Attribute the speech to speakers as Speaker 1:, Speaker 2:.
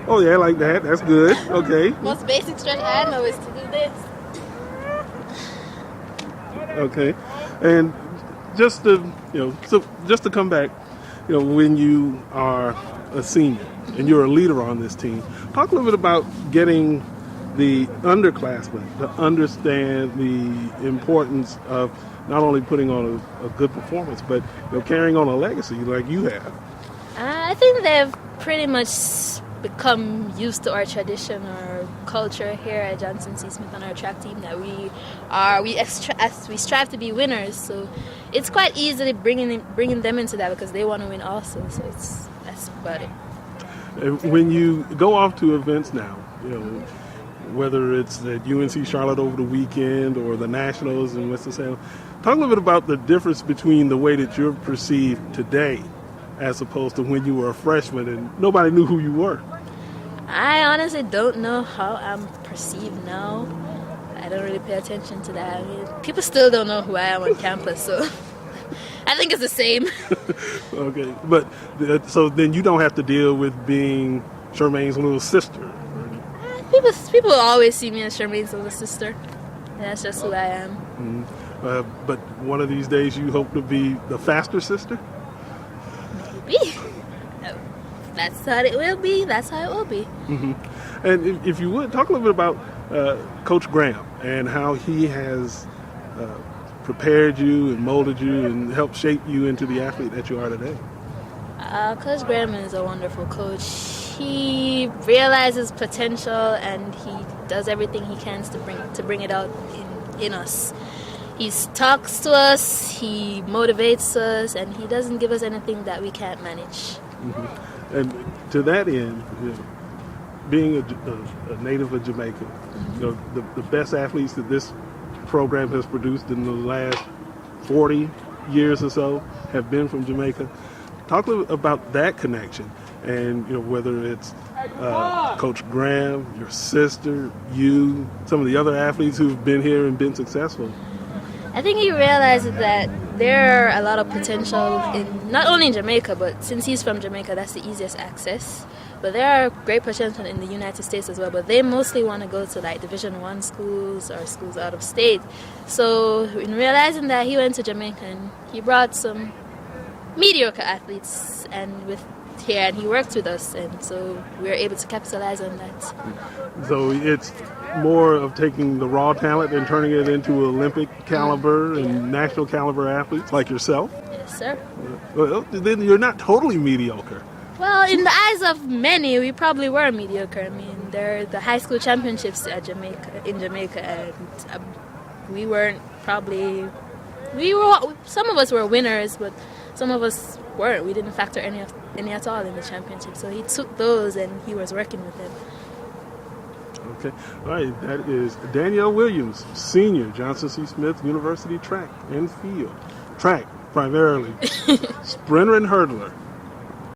Speaker 1: Oh yeah, like that. That's good. Okay.
Speaker 2: Most basic stretch I know is to do this.
Speaker 1: Okay. And just to just to come back, when you are a senior and you're a leader on this team, talk a little bit about getting the underclassmen to understand the importance of not only putting on a good performance, but carrying on a legacy like you have.
Speaker 2: I think they've pretty much become used to our tradition or culture here at Johnson C. Smith on our track team, that we strive to be winners. So it's quite easily bringing them into that because they want to win also. So that's about it.
Speaker 1: When you go off to events now, whether it's at UNC Charlotte over the weekend or the Nationals in Winston-Salem, talk a little bit about the difference between the way that you're perceived today as opposed to when you were a freshman and nobody knew who you were.
Speaker 2: I honestly don't know how I'm perceived now. I don't really pay attention to that. I mean, people still don't know who I am on campus, so I think it's the same.
Speaker 1: Okay, but so then you don't have to deal with being Charmaine's little sister.
Speaker 2: People always see me as Charmaine's little sister. That's just who I am.
Speaker 1: Mm-hmm. But one of these days you hope to be the faster sister?
Speaker 2: Maybe. That's how it will be. That's how it will be.
Speaker 1: Mm-hmm. And if you would, talk a little bit about Coach Graham and how he has prepared you and molded you and helped shape you into the athlete that you are today.
Speaker 2: Coach Graham is a wonderful coach. He realizes potential and he does everything he can to bring it out in us. He talks to us, he motivates us, and he doesn't give us anything that we can't manage.
Speaker 1: Mm-hmm. And to that end, being a native of Jamaica, mm-hmm. The best athletes that this program has produced in the last 40 years or so have been from Jamaica. Talk a little about that connection, and whether it's Coach Graham, your sister, you, some of the other athletes who've been here and been successful.
Speaker 2: I think he realizes that there are a lot of potential in not only in Jamaica, but since he's from Jamaica, that's the easiest access. But there are great potential in the United States as well. But they mostly want to go to like Division I schools or schools out of state. So in realizing that, he went to Jamaica and he brought some mediocre athletes and he worked with us, and so we were able to capitalize on that.
Speaker 1: So it's more of taking the raw talent and turning it into Olympic caliber and national caliber athletes like yourself?
Speaker 2: Yes, sir.
Speaker 1: Well, then you're not totally mediocre.
Speaker 2: Well, in the eyes of many, we probably were mediocre. I mean, there are the high school championships in Jamaica, and we weren't probably. Some of us were winners, but some of us weren't. We didn't factor any at all in the championship. So he took those and he was working with them.
Speaker 1: Okay. All right. That is DanielleWilliams, senior, Johnson C. Smith University track and field. Track, primarily. Sprinter and hurdler.